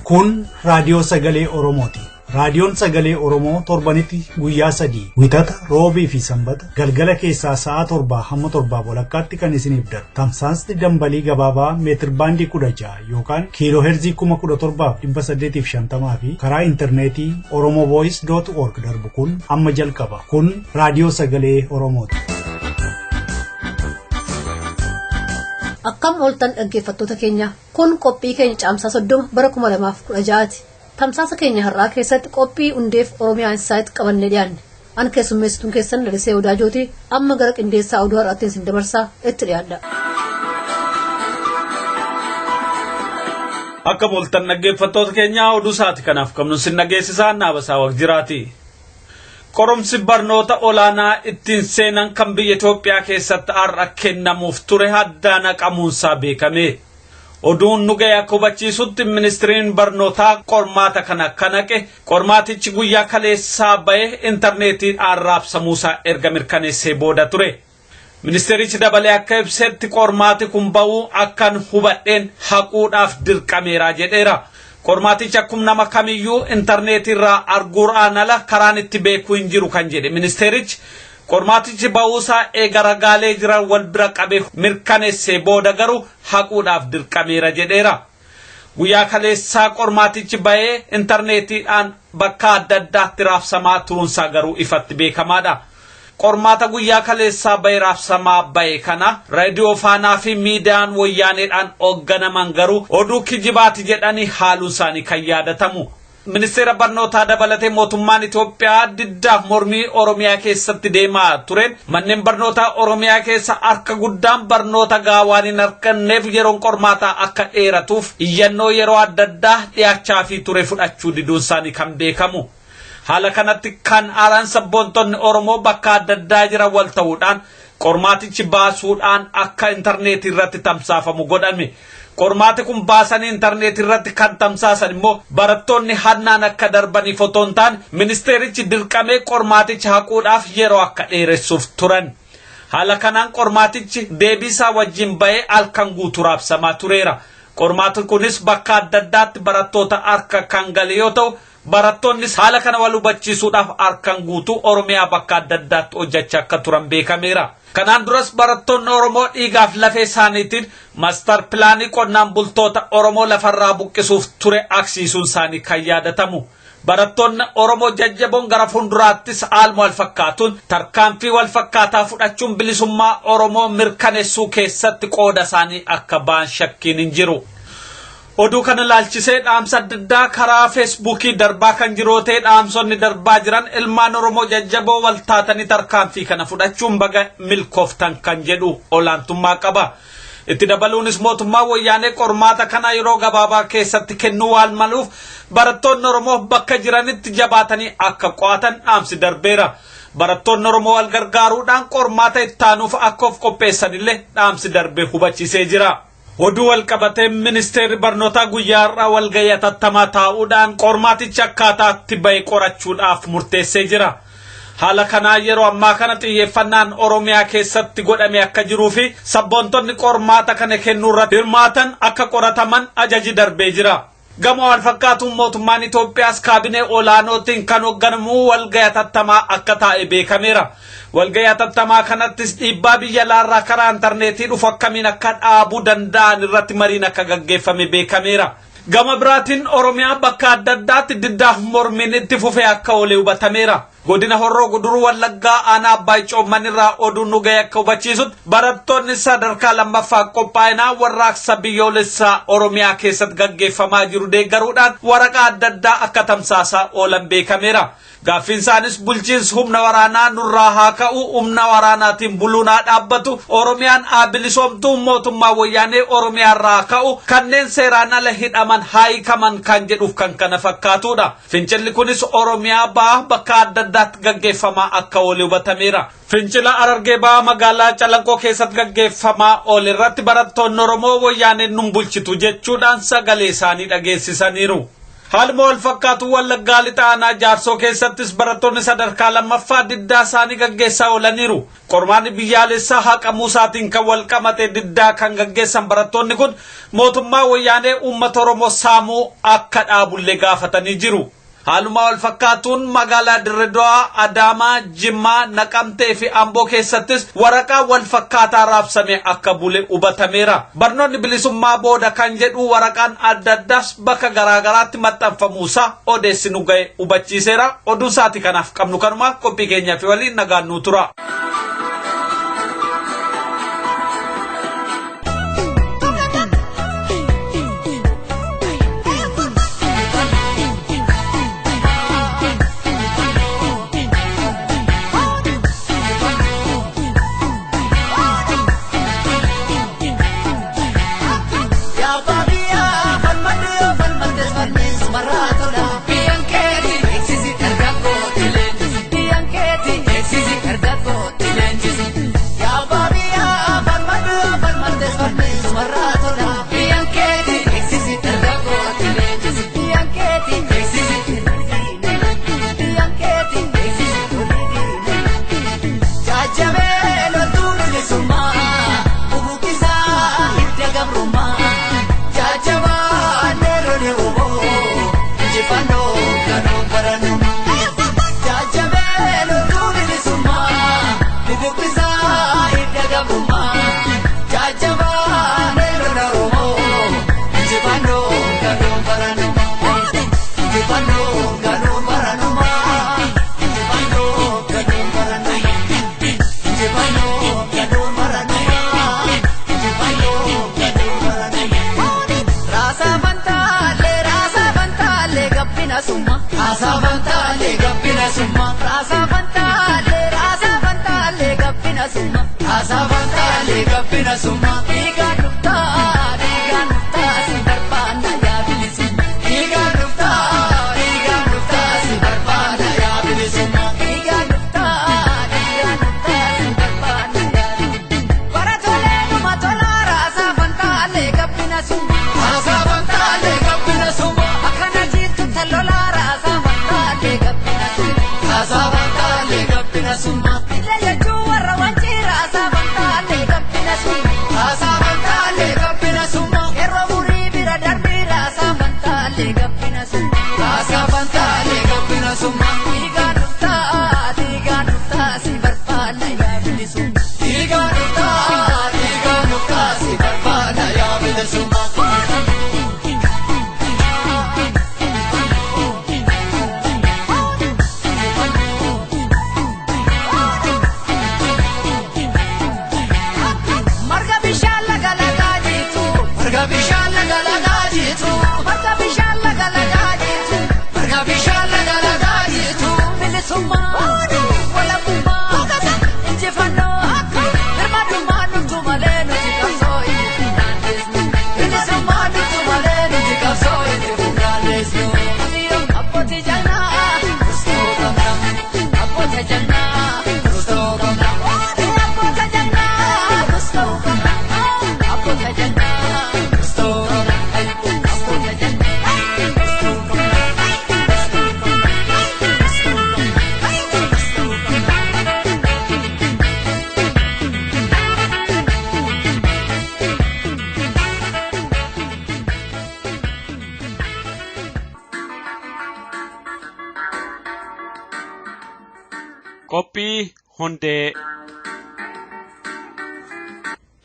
Kun raadiyoo sagalee Oromooti. Raadiyoon sagalee Oromoo torbanitti guyyaa 3 wixata roobii fi sanbata galgala keessaa sa'a 7 hamma 7 walakkaatti kan isiniif darbu. Tamsaasni dambalii gabaabaa meetir baandii 16 yookaan kiiloo heerzii 17,850 fi karaa intarneetii oromovoice.org darbu kun amma jalqaba. Kun raadiyoo sagalee Oromooti. Akkam ooltan dhaggeefattoota keenya. Kun qophii keenya Caamsaa 30 bara 2016ti. Tamsaasa keenya haráa keessatti qophii hundeef Oromia Insight qabannee dhiyaanne. An keessummeessituun keessan Lalisee Wadaajooti. Amma gara qindeessaa oduu har'aatiin isin dabarsaa itti dhiyaadhaa. Akka ooltan dhaggeeffattoota keenya oduu saati kanaaf qabnu sin dhageessisaa Dhaabasaan jiraati. Qoromsi barnoota olaanaa ittiin seenan kan biyya Itoophiyaa keessatti har'a kennamuuf ture haddaan naqamuunsaa beekame. Oduun nu ga'e akka hubachiisutti ministiriin barnootaa qormaata kana kanaqe qormaatichi guyyaa kaleessaa ba'e intarneetiin raabsamuusaa erga mirkaneessee booda ture. Ministerichi dabalee akka ibsetti qormaati kun ba'uu akkan hubadheen haquudhaaf dirqameera jedheera. Qormaatichi akkuma nama kamiyyuu intarneetirraa arguuraan ala karaan itti beekuu hin jiru kan jedhe ministerichi. Qormaatichi ba'uusaa eega ragaalee jiran wal bira qabee mirkaneessee booda garuu haquudhaaf dirqameera jedheera. Guyyaa kaleessaa qormaatichi ba'ee intarneetiidhaan bakka adda addaatti raabsamaa turuunsaa garuu ifatti beekamaadha. Qormaata guyyaa kaleessaa ba'ee raabsamaa ba'e kana raadiyoo faanaa fi miidiyaan wayyaaneedhaan hoogganaman garuu oduu kijibaati jedhanii haaluun isaanii kan yaadatamu. Ministeera barnootaa dabalatee mootummaan Itoophiyaa diddaaf mormii Oromiyaa keessatti deemaa tureen manneen barnootaa Oromiyaa keessa harka guddaan barnoota gaawaan hin arganneef yeroon qormaataa akka dheeratuuf iyyannoo yeroo adda addaa dhiyaachaa fi ture fudhachuu diduun isaanii kan beekamu. Haala kanatti kan aaraan sabboontonni Oromoo bakka adda addaa jiran wal ta'uudhaan qormaatichi baasuudhaan akka intarneetii irratti tamsaafamu godhame. Qormaati kun baasanii intarneetii irratti kan tamsaasan immoo barattoonni hannaan akka darbaniif otoo hin taane ministeerichi dirqamee qormaatichi haquudhaaf yeroo akka dheeressuuf turan. Haala kanaan qormaatichi deebiisaa wajjin ba'ee halkan guutuu raabsamaa tureera. Qormaati kunis bakka adda addaatti barattoota harka kan gale yoo ta'u barattoonnis haala kana wal hubachiisuudhaaf halkan guutuu Oromiyaa bakka adda addaatti hojjechaa akka turan beekameera. Kanaan duras barattoonni Oromoo dhiigaaf lafee isaaniitiin maastar pilaanii qonnaan bultoota Oromoo lafarraa buqqisuuf ture aksiisuun isaanii kan yaadatamu. Barattoonni Oromoo jajjaboon gara fuulduraattis haaluma wal fakkaatuun tarkaanfii wal fakkaataa fudhachuun bilisummaa Oromoo mirkaneessuu keessatti qooda isaanii akka ba'an shakkiin hin jiru. Oduu kana laalchisee dhaamsa adda addaa karaa feesbuukii darbaa kan jiru ta'ee dhaamsonni darbaa jiran ilmaan Oromoo jajjaboo wal taatanii tarkaanfii kana fudhachuun baga milkooftan kan jedhu olaantummaa qaba. Itti dabaluunis mootummaa wayyaanee qormaata kana yeroo gabaabaa keessatti kennuu waan maluuf barattoonni Oromoo bakka jiranitti jabaatanii akka qo'atan dhaamsi darbeera. Barattoonni Oromoo wal gargaaruudhaan qormaata ittaanuuf akka of qopheessanillee dhaamsi darbee hubachiisee jira. Oduu wal qabatee ministeerri barnootaa guyyaa har'aa walgahii atattamaa taa'uudhaan qormaatichi akkaataatti ba'e qorachuudhaaf murteessee jira. Haala kanaa yeroo ammaa kana xiyyeeffannaan Oromiyaa keessatti godhame akka jiruu fi sabboontonni qormaata kana kennuurratti hirmaatan akka qorataman ajaji darbee jira. Gama wal fakkaatuun mootummaan Itoophiyaas kaabinee olaanootiin kan hoogganamu walgahii atattamaa akka taa'e beekameera. Walgahii atattamaa kanattis dhiibbaa biyya alaarraa karaa intarneetii dhufu akkamiin akka dhaabuu danda'an irratti mariin akka gaggeeffame beekameera. Gama biraatiin Oromiyaa bakka adda addaatti diddaaf mormiin itti fufee akka oole hubatameera. Godina Horroo Guduruu Wallaggaa aanaa Abbaay Coommanirraa oduun nu ga'e akka hubachiisutti barattoonni sadarkaa lammaffaa qophaa'inaa warraaqsa biyyoolessaa Oromiyaa keessatti gaggeeffamaa jiru deeggaruudhaan waraqaa adda addaa akka tamsaasaa oolan beekameera. Gaaffiin isaanis bulchiinsi humna waraanaa nurraa haa ka'u, humna waraanaatiin buluun haa dhaabbatu, Oromiyaan haa bilisoomtu, mootummaa wayyaanee Oromiyaarraa ka'u, kanneen seeraan ala hidhaman haa hiikaman kan jedhuuf kan kana fakkaatudha. Fincilli kunis Oromiyaa baha bakka adda addaatti gaggeeffamaa akka oole hubatameera. Fincila Harargee baha magaalaa Calanqoo keessatti gaggeeffamaa oole irratti barattoonni Oromoo wayyaaneen nun bulchitu jechuudhaan sagalee isaanii dhageessisaniiru. Haaluma wal fakkaatu Wallaggaa lixaanaa Jaarsoo keessattis barattoonni sadarkaa lammaffaa diddaa isaanii gaggeessaa oolaniiru. Qormaanni biyyaalessaa haqamuu isaatiin kan wal qabate diddaa kan gaggeessan barattoonni kun mootummaa wayyaanee uummata Oromoo saamuu akka dhaabullee gaafatanii jiru. Haaluma wal fakkaatuun magaalaa Dirree Dhawaa, Adaamaa, Jimmaa, Naqamtee fi Amboo keessattis waraqaa wal fakkaataa raabsame akka bule hubatameera. Barnoonni bilisummaa booda kan jedhu waraqaan adda addaas bakka garaagaraatti maxxanfamuusaa odeessinu ga'e hubachiiseera. Oduu isaati kanaaf qabnu kanuma qophii keenyaa fi waliin nagaan nu tura. Qophii hundee.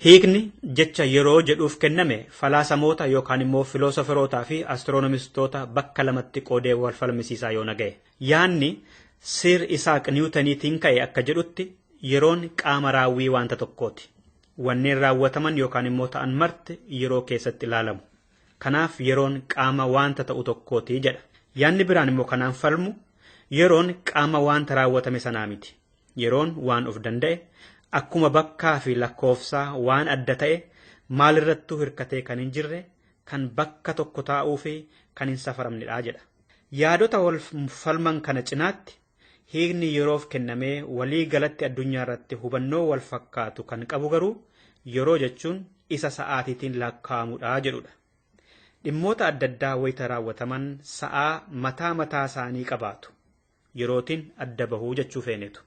Hiikni jecha yeroo jedhuuf kenname falaasamoota yookaan immoo filoosoferootaa fi astiroonomistoota bakka lamatti qoodee wal falmisiisaa yoo naga'e. Yaanni Sir Isaaq Niwutaniitiin ka'e akka jedhutti yeroon qaama raawwii wanta tokkooti. Wanneen raawwataman yookaan immoo ta'an marti yeroo keessatti ilaalamu. Kanaaf yeroon qaama wanta ta'u tokkooti jedha. Yaanni biraan immoo kanaan falmu yeroon qaama wanta raawwatame sanaa miti. Yeroon waan of danda'e akkuma bakkaa fi lakkoofsaa waan adda ta'e maalirrattuu hirkatee kan hin jirre kan bakka tokko taa'uu fi kan hin safaramnedha jedha. Yaadota wal falman kana cinaatti hiikni yeroof kennamee walii galatti addunyaa irratti hubannoo wal fakkaatu kan qabu garuu yeroo jechuun isa sa'aatiitiin lakkaa'amudha jedhudha. dhimmoota adda addaa wayita raawwataman sa'aa mataa isaanii qabaatu. Yerootiin adda bahuu jechuu feenetu.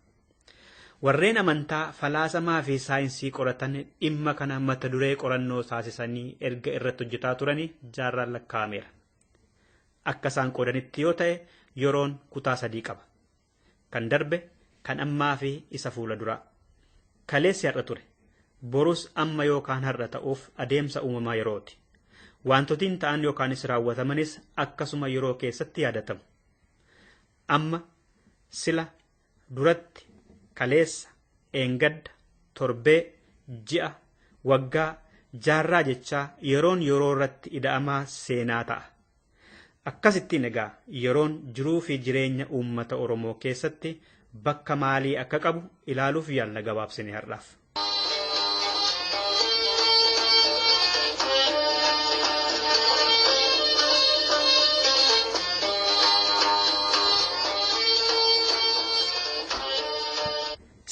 Warreen amantaa falaasamaa fi saayinsii qoratan dhimma kana mata duree qorannoo taasisanii erga irratti hojjetaa turanii jaarraan lakkaa'ameera. Akka isaan qoodanitti yoo ta'e yeroon kutaa 3 qaba. Kan darbe, kan ammaa fi isa fuula duraa. Kaleessi har'a ture. Borus amma yookaan har'a ta'uuf adeemsa uumamaa yerooti. Wantootni ta'an yookaanis raawwatamanis akkasuma yeroo keessatti yaadatamu. Amma, sila, duratti, kaleessa, eengadda, torbee, ji'a, waggaa, jaarraa jechaa yeroon yeroo irratti ida'amaa seenaa ta'a. Akkasittiin egaa yeroon jiruu fi jireenya uummata Oromoo keessatti bakka maalii akka qabu ilaaluuf yaalla gabaabsine har'aaf.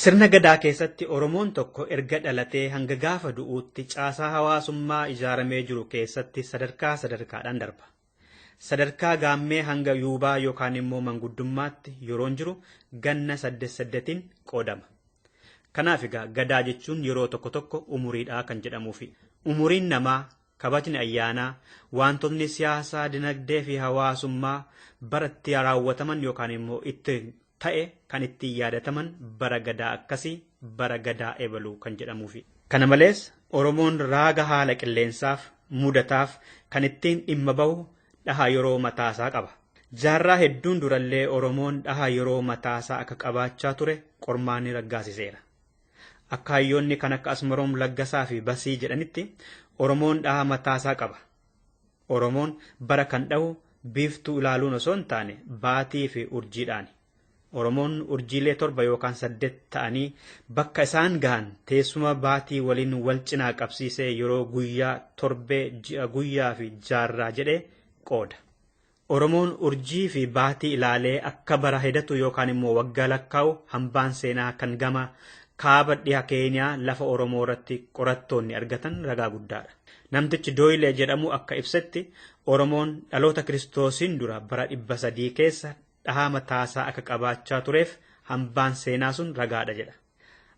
Sirna gadaa keessatti Oromoon tokko erga dhalatee hanga gaafa du'uutti caasaa hawaasummaa ijaaramee jiru keessatti sadarkaadhaan darba. Sadarkaa gaammee hanga yuubaa yookaan immoo manguddummaatti yeroon jiru ganna 8 qoodama. Kanaaf egaa gadaa jechuun yeroo tokko umuriidhaa kan jedhamuufi. Umuriin namaa, kabajni ayyaanaa, wantoonni siyaasaa, dinagdee fi hawaasummaa baratti raawwataman yookaan immoo itti ta'e kan ittiin yaadataman bara gadaa akkasii bara gadaa ebaluu kan jedhamuufi. Kana malees Oromoon raaga haala qilleensaaf mudataaf kan ittiin dhimma bahu dhahaa yeroo mataasaa qaba. Jaarraa hedduun durallee Oromoon dhahaa yeroo mataasaa akka qabaachaa ture qormaanni raggaasiseera. Akka hayyoonni kan akka Asmaroom Laggasaa fi Basii jedhanitti Oromoon dhahaa mataasaa qaba. Oromoon bara kan dhahu biiftuu ilaaluun osoo hin taane baatii fi urjiidhaani. Oromoon urjiilee 7 yookaan 8 ta'anii bakka isaan gahan teessuma baatii waliin wal cinaa qabsiisee yeroo guyyaa, torbee, ji'a, guyyaa fi jaarraa jedhee qooda. Oromoon urjii fi baatii ilaalee akka bara hedatu yookaan immoo waggaa lakkaa'u hambaan seenaa kan gama kaaba dhiha Keenyaa lafa Oromoo irratti qorattoonni argatan ragaa guddaadha. Namtichi Dooyilee jedhamu akka ibsetti Oromoon dhaloota Kiristoosiin dura bara 300 keessa dhahaa mataasaa akka qabaachaa tureef hambaan seenaa sun ragaadha jedha.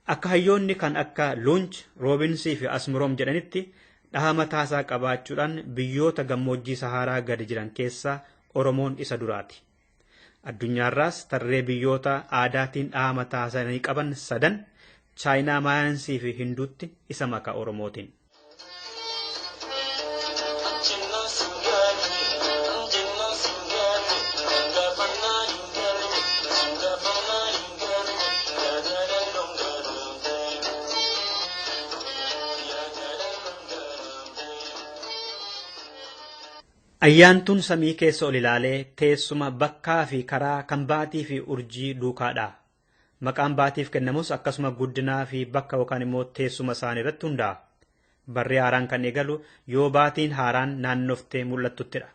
Akka hayyoonni kan akka Lunch, Roobinsii fi Asmaroom jedhanitti dhahaa mataasaa qabaachuudhaan biyyoota gammoojjii Saharaa gadi jiran keessaa Oromoon isa duraati. Addunyaarraas tarree biyyoota aadaatiin dhahaa mataasaa qaban 3 Chaayinaa, Maayansii fi Hinduutti isa maka Oromootiin. Ayyaantuun samii keessa ol ilaalee teessuma bakkaa fi karaa kan baatii fi urjii duukaadha. Maqaan baatiif kennamus akkasuma guddinaa fi bakka yookaan immoo teessuma isaanii irratti hundaa'a. Barri haaraan kan eegalu yoo baatiin haaraan naannoftee mul'attuttidha.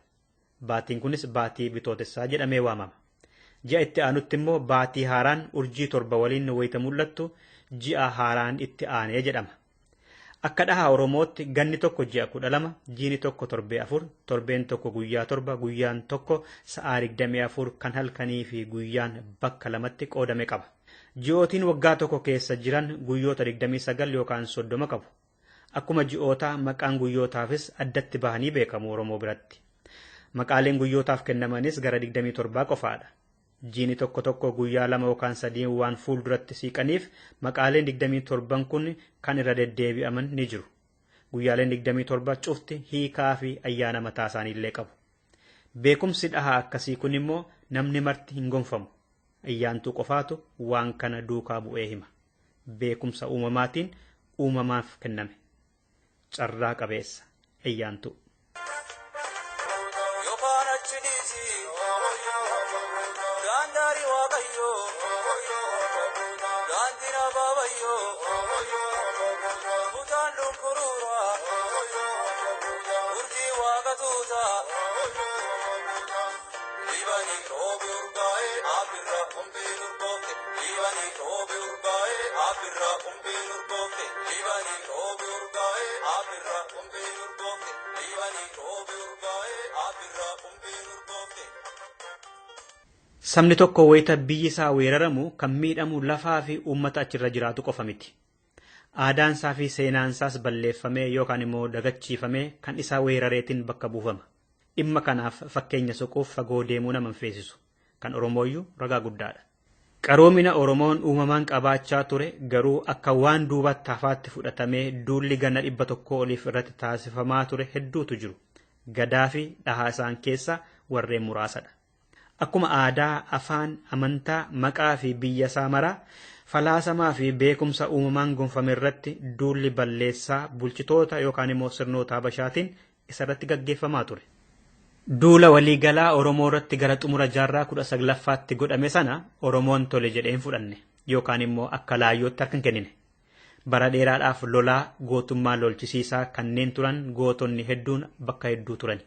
Baatiin kunis baatii bitootessaa jedhamee waamama. Ji'a itti aanutti immoo baatii haaraan urjii 7 waliin wayita mul'attu ji'a haaraan itti aanee jedhama. Akka dhahaa Oromootti ganni tokko ji'a 12, jiini tokko torbee 4, torbeen tokko guyyaa 7, guyyaan tokko sa'aa 24 kan halkanii fi guyyaan bakka 2tti qoodame qaba. Ji'ootiin waggaa tokko keessa jiran guyyoota 29 yookaan 30 qabu. Akkuma ji'oota maqaan guyyootaafis addatti bahanii beekamu Oromoo biratti. Maqaaleen guyyootaaf kennamanis gara 27 qofaadha. Jiini tokko guyyaa 2 yookaan 3 waan fuul duratti siiqaniif maqaaleen 27 kun kan irra deddeebi'aman ni jiru. Guyyaaleen 27 cufti hiikaa fi ayyaana mataa isaaniillee qabu. Beekumsi dhahaa akkasii kun immoo namni marti hin gonfamu. Ayyaantuu qofaatu waan kana duukaa bu'ee hima. Beekumsa uumamaatiin uumamaaf kenname. Carraa qabeessa ayyaantuu. Sabni tokko wayita biyyi isaa weeraramu kan miidhamu lafaa fi uummata achirra jiraatu qofa miti. Aadaan isaa fi seenaan isaas balleeffamee yookaan immoo dagachiifamee kan isaa weerareetiin bakka buufama. Dhimma kanaaf fakkeenya soquuf fagoo deemuu nama hin feesisu. Kan Oromooyyuu ragaa guddaadha. Qaroomina Oromoon uumamaan qabaachaa ture garuu akka waan duubatti hafaatti fudhatamee duulli ganna 100 oliif irratti taasifamaa ture hedduutu jiru. Gadaa fi Dhaabasaan keessa warreen muraasadha. Akkuma aadaa, afaan, amantaa, maqaa fi biyya isaa maraa falaasamaa fi beekumsa uumamaan gonfame irratti duulli balleessaa bulchitoota yookaan immoo sirnoota Habashaatiin isarratti gaggeeffamaa ture. Duula waliigalaa Oromoo irratti gara xumura jaarraa 19ffaatti godhame sana Oromoon tole jedheen fudhanne yookaan immoo akka laayyootti harka hin kennine. Bara dheeraadhaaf lolaa gootummaa lolchisiisaa kanneen turan gootonni hedduun bakka hedduu turan.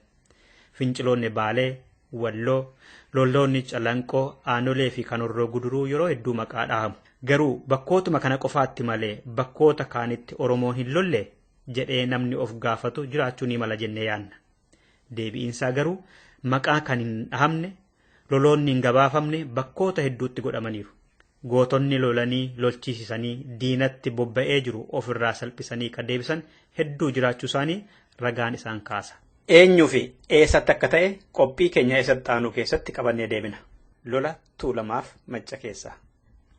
Finciloonni Baalee, Walloo, lolloonni Calanqoo, Aanolee fi Kanorroo Guduruu yeroo hedduu maqaa dhahamu. Garuu bakkootuma kana qofaatti malee bakkoota kaanitti Oromoon hin lolle jedhee namni of gaafatu jiraachuu ni mala jennee yaanna. Deebi'iinsaa garuu maqaa kan hin dhahamne, loloonni hin gabaafamne bakkoota hedduutti godhamaniiru. Gootonni lolanii lolchiisisanii diinatti bobba'ee jiru ofirraa salphisanii kan deebisan hedduu jiraachuu isaanii ragaan isaan kaasa. Eenyuu fi eessatti akka ta'e qophii keenya eessatti aanu keessatti qabannee deebina. Lola Tuulamaaf Macca keessaa.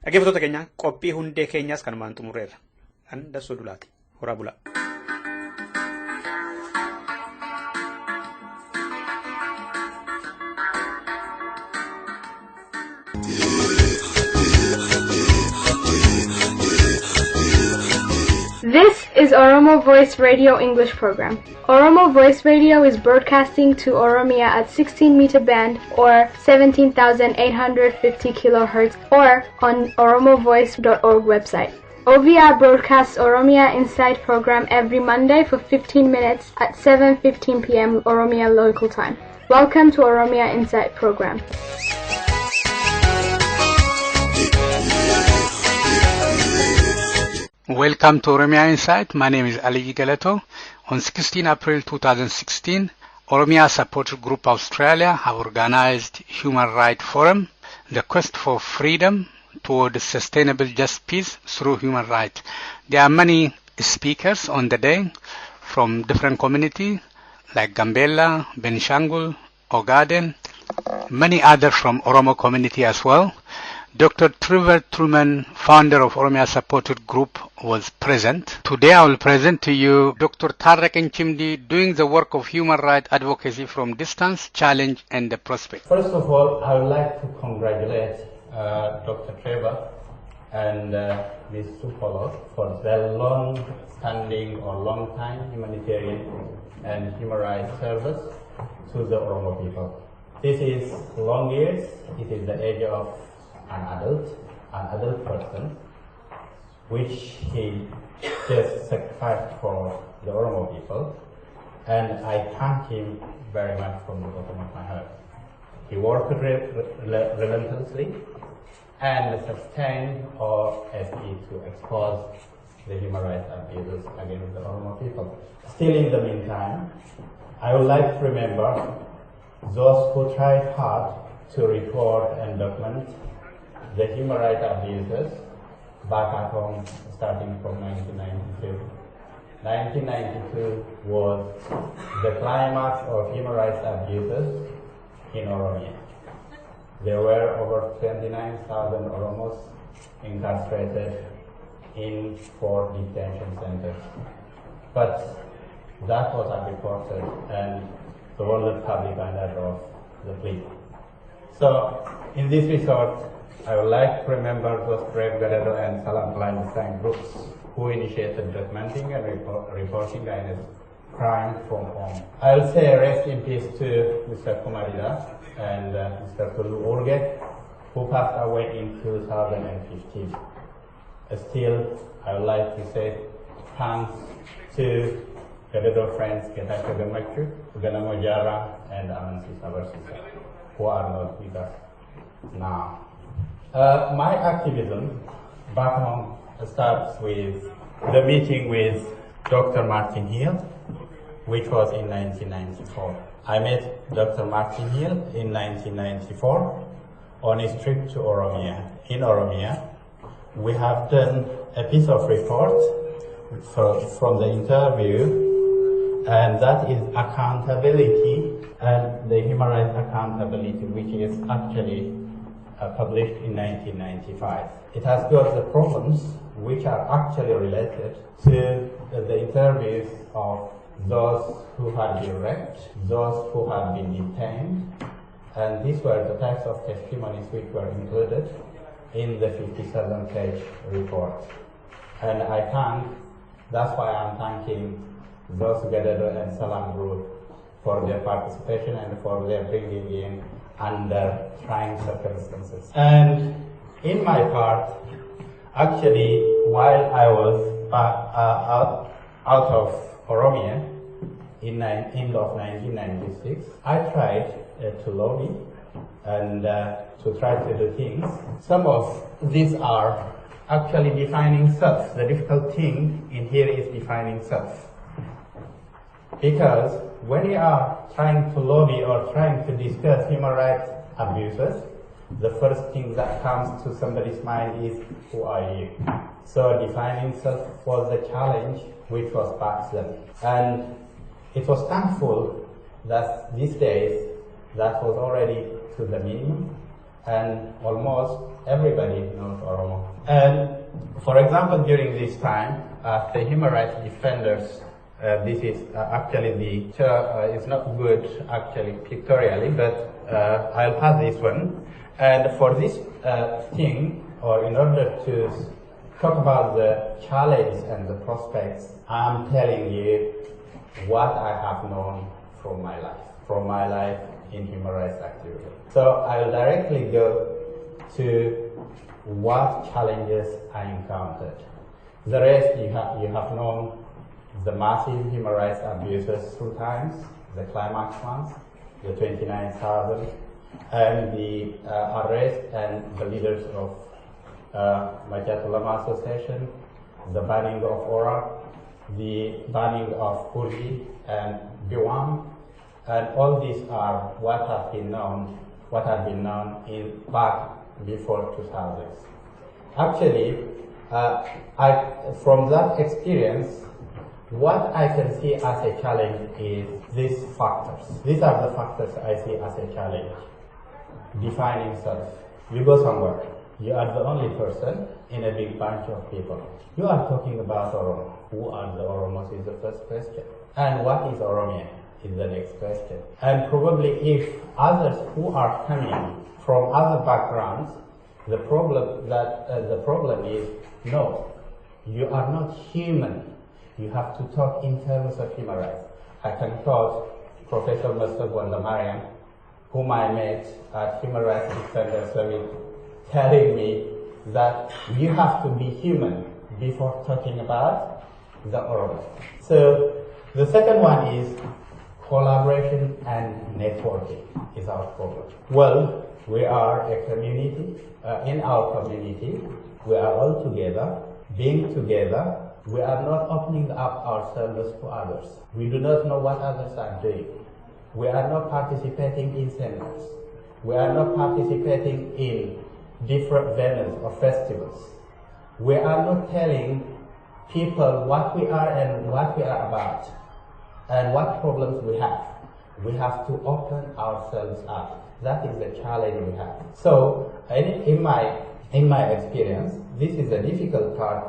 Dhaggeeffattoota keenya qophii hundee keenyaas kanumaan xumurreerra. An Dassoo Dulaati. Horaa bulaa. This is Oromo Voice Radio English program. Oromo Voice Radio is broadcasting to Oromia at 16-meter band or 17,850 kilohertz or on oromovoice.org website. OVR broadcasts Oromia Insight program every Monday for 15 minutes at 7:15 p.m. Oromia local time. Welcome to Oromia Insight program. Welcome to Oromia Insight. My name is Ali Galato. On 16 April 2016, Oromia Support Group Australia have organized Human Rights Forum, the quest for freedom toward sustainable just peace through human rights. There are many speakers on the day from different communities like Gambella, Benishangul, Ogaden, many others from Oromo community as well. Dr. Trevor Truman, founder of Oromia Supported Group, was present. Today I will present to you Dr. Tarraken Chimdi doing the work of human rights advocacy from distance, challenge and the prospect. First of all, I would like to congratulate Dr. Trevor and Ms. Supolo for their long-standing or long-time humanitarian and human rights service to the Oromo people. This is long years. It is the age of an adult person, which he just sacrificed for the Oromo people, and I thank him very much from the bottom of my heart. He worked relentlessly and sustained OSE to expose the human rights abuses against the Oromo people. Still in the meantime, I would like to remember those who tried hard to report and document the human rights abuses back at home starting from 1992. 1992 was the climax of human rights abuses in Oromia. There were over 29,000 Oromos incarcerated in 4 detention centers. But that was unreported and the world public underwrote the plea. So in this resort, I would like to remember those brave Guerrero and Salam clandestine groups who initiated documenting and reporting against crime from home. I will say rest in peace to Mr. Kumarida and Mr. Tulu Orge, who passed away in 2015. Still, I would like to say thanks to Guerrero friends Getaka Gamachu, Ganamo Jara, and Amansi Sabarsisa, who are not with us now. My activism back home starts with the meeting with Dr. Martin Hill, which was in 1994. I met Dr. Martin Hill in 1994 on his trip to Oromia. In Oromia, we have done a piece of report from the interview, and that is accountability and the human rights accountability, which is actually published in 1995. It has got the problems which are actually related to the interviews of those who had been raped, those who had been detained, and these were the types of testimonies which were included in the 57-page report. And that's why I'm thanking those Gadado and Salam group for their participation and for their bringing in under trying circumstances. And in my part, actually, while I was out of Oromia in end of 1996, I tried to lobby and to try to do things. Some of these are actually defining self. The difficult thing in here is defining self. Because when you are trying to lobby or trying to discuss human rights abuses, the first thing that comes to somebody's mind is, who are you? So defining self was the challenge which was back then. And it was thankful that these days that was already to the minimum, and almost everybody knows Oromo. And for example, during this time, the human rights defenders, this is actually the, it's not good actually pictorially, but I'll pass this one. And for this thing, or in order to talk about the challenge and the prospects, I'm telling you what I have known from my life in human rights activity. So I will directly go to what challenges I encountered. The rest you have known the massive human rights abuses through times, the climax ones, the 29,000, and the arrest and the leaders of Majatulama Association, the banning of Ora, the banning of Kurdi and Biwam, and all these are what have been known in back before 2000. Actually, from that experience, what I can see as a challenge is these factors. These are the factors I see as a challenge. Defining self. You go somewhere. You are the only person in a big bunch of people. You are talking about Oromo. Who are the Oromos is the first question. And what is Oromia is the next question. And probably if others who are coming from other backgrounds, the problem is, no, you are not human. You have to talk in terms of human rights. I can quote Professor Mr. Gwandamariam, whom I met at Human Rights Defender Summit, telling me that you have to be human before talking about the Oromo. So the second one is collaboration and networking is our problem. Well, we are a community. In our community, we are all together, being together. We are not opening up ourselves to others. We do not know what others are doing. We are not participating in seminars. We are not participating in different venues or festivals. We are not telling people what we are and what we are about and what problems we have. We have to open ourselves up. That is the challenge we have. So, in my experience, this is a difficult part.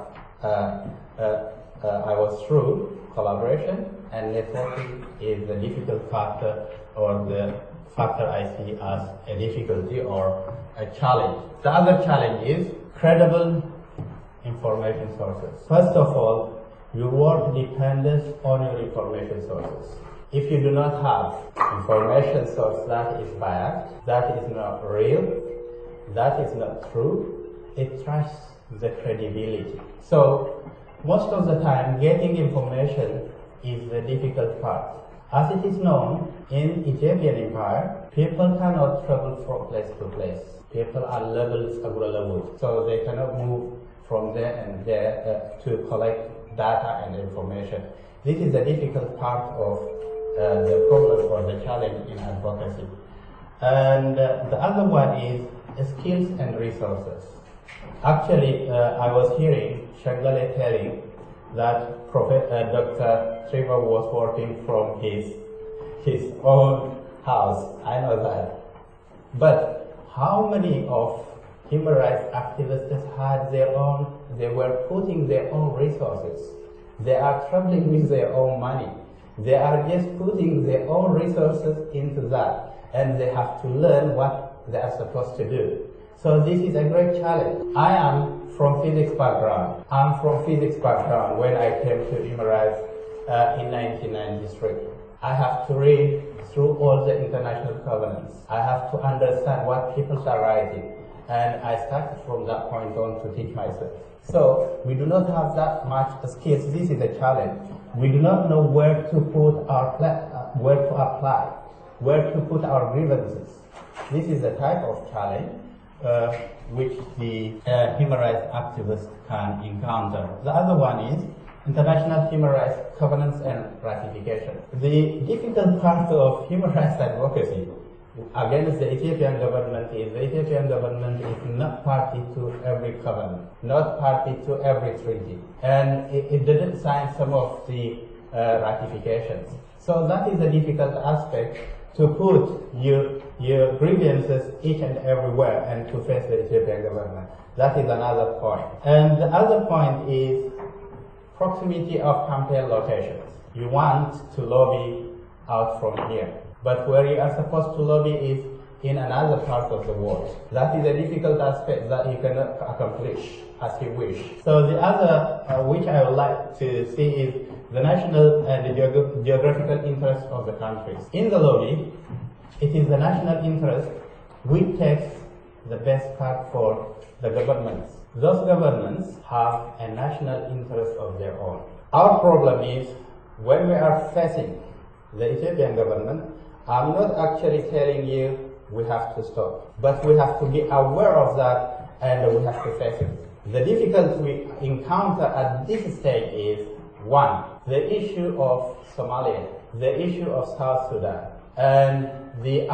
I was through collaboration, and networking is the difficult factor, or the factor I see as a difficulty or a challenge. The other challenge is credible information sources. First of all, your work depends on your information sources. If you do not have information source that is biased, that is not real, that is not true, it trashes the credibility. So most of the time, getting information is the difficult part. As it is known, in Ethiopian Empire, people cannot travel from place to place. People are leveled so they cannot move from there and there to collect data and information. This is a difficult part of the problem or the challenge in advocacy. And the other one is skills and resources. Actually, I was hearing Shangale telling that Dr. Trevor was working from his own house. I know that. But how many of human rights activists had they were putting their own resources. They are traveling with their own money. They are just putting their own resources into that, and they have to learn what they are supposed to do. So this is a great challenge. I am from physics background. I'm from physics background when I came to human rights in 1993. I have to read through all the international covenants. I have to understand what people are writing. And I started from that point on to teach myself. So we do not have that much skills. This is a challenge. We do not know where to put our where to apply, where to put our grievances. This is the type of challenge which the human rights activists can encounter. The other one is international human rights covenants and ratification. The difficult part of human rights advocacy against the Ethiopian government is not party to every covenant, not party to every treaty, and it didn't sign some of the ratifications. So that is a difficult aspect, to put your grievances each and everywhere and to face the Ethiopian government. That is another point. And the other point is proximity of campaign locations. You want to lobby out from here, but where you are supposed to lobby is in another part of the world. That is a difficult aspect that you cannot accomplish as you wish. So the other, which I would like to see, is the national and the geographical interest of the countries. In the lobby, it is the national interest which takes the best part for the governments. Those governments have a national interest of their own. Our problem is when we are facing the Ethiopian government, I'm not actually telling you we have to stop, but we have to be aware of that and we have to face it. The difficulty we encounter at this stage is, one, the issue of Somalia, the issue of South Sudan, and the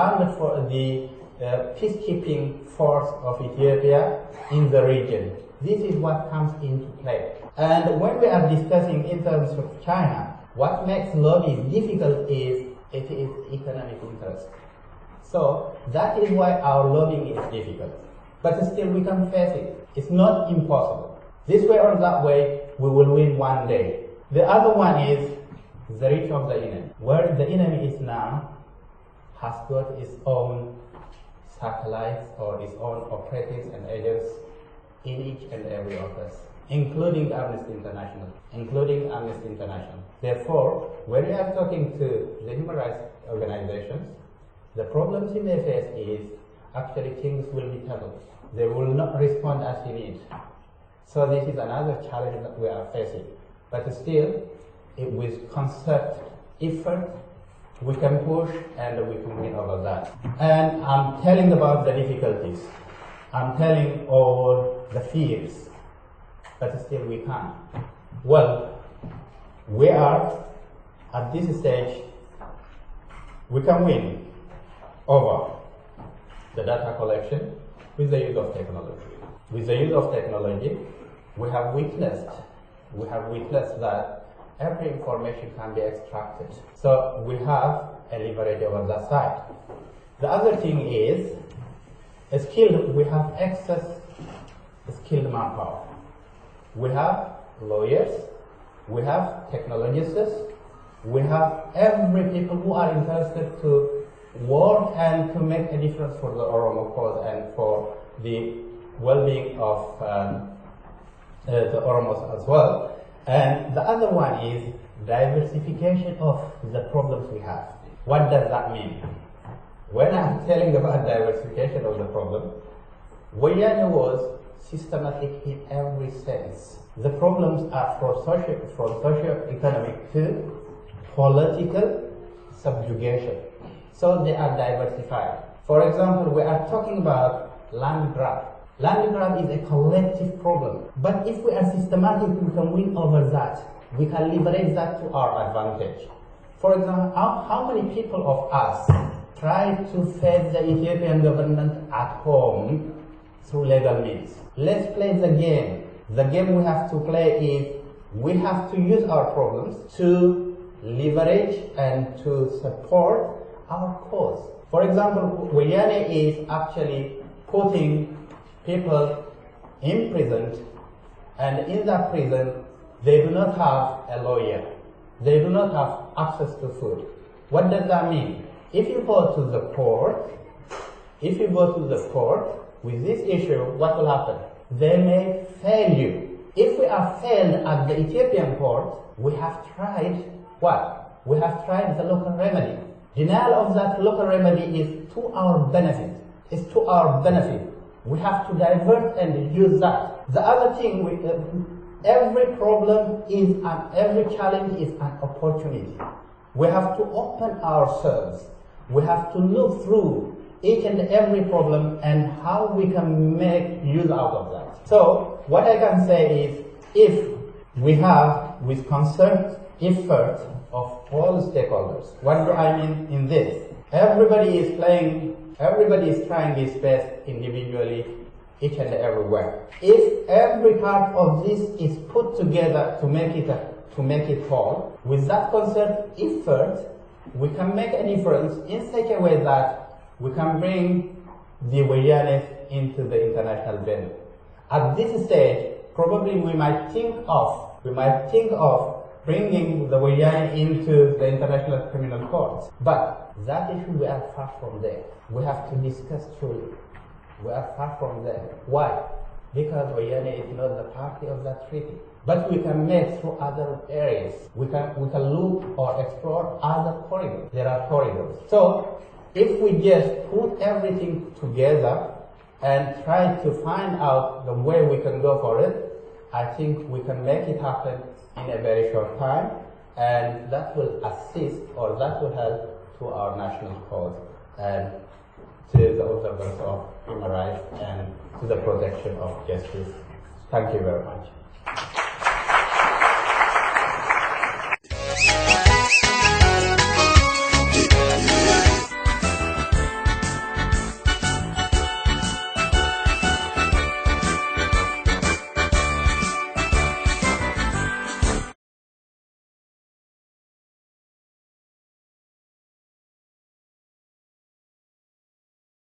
peacekeeping force of Ethiopia in the region. This is what comes into play. And when we are discussing in terms of China, what makes lobbying difficult is it is economic interest. So that is why our lobbying is difficult. But still we can face it. It's not impossible. This way or that way, we will win one day. The other one is the reach of the enemy. Where the enemy is now has got its own satellites or its own operatives and agents in each and every office, including Amnesty International. Therefore, when we are talking to the human rights organizations, the problems you may face is actually things will be tackled. They will not respond as you need. So this is another challenge that we are facing. But still, with concerted effort, we can push and we can win over that. And I'm telling about the difficulties. I'm telling all the fears, but still we can. Well, we are at this stage, we can win over the data collection with the use of technology. With the use of technology, we have witnessed that every information can be extracted. So we have a leverage over that side. The other thing is, we have excess skilled manpower. We have lawyers, we have technologists, we have every people who are interested to work and to make a difference for the Oromo cause and for the well-being of the Oromos as well. And the other one is diversification of the problems we have. What does that mean? When I'm telling about diversification of the problem, Wayane was systematic in every sense. The problems are from socio-economic to political, subjugation. So they are diversified. For example, we are talking about land grab. Land grab is a collective problem. But if we are systematic, we can win over that. We can leverage that to our advantage. For example, how many people of us try to face the Ethiopian government at home through legal means? Let's play the game. The game we have to play is we have to use our problems to leverage and to support our cause. For example, Wayane is actually putting people imprisoned, and in that prison they do not have a lawyer. They do not have access to food. What does that mean? If you go to the court with this issue, what will happen? They may fail you. If we are failed at the Ethiopian court, we have tried what? We have tried the local remedy. Denial of that local remedy is to our benefit. It's to our benefit. We have to divert and use that. The other thing, every problem is every challenge is an opportunity. We have to open ourselves. We have to look through each and every problem and how we can make use out of that. So what I can say is, if we have, with concerted effort of all stakeholders, what do I mean in this? Everybody is trying his best individually, each and everywhere. If every part of this is put together to make it whole, with that concerted effort, we can make a difference in such a way that we can bring the Wayane into the international venue. At this stage, probably we might think of bringing the Wayane into the International Criminal Court. But that issue, we are far from there. We have to discuss truly. We are far from there. Why? Because Wayane is not the party of that treaty. But we can make through other areas. We can look or explore other corridors. There are corridors. So if we just put everything together and try to find out the way we can go for it, I think we can make it happen in a very short time, and that will assist, or that will help to our national cause and to the observance of human rights and to the protection of justice. Thank you very much.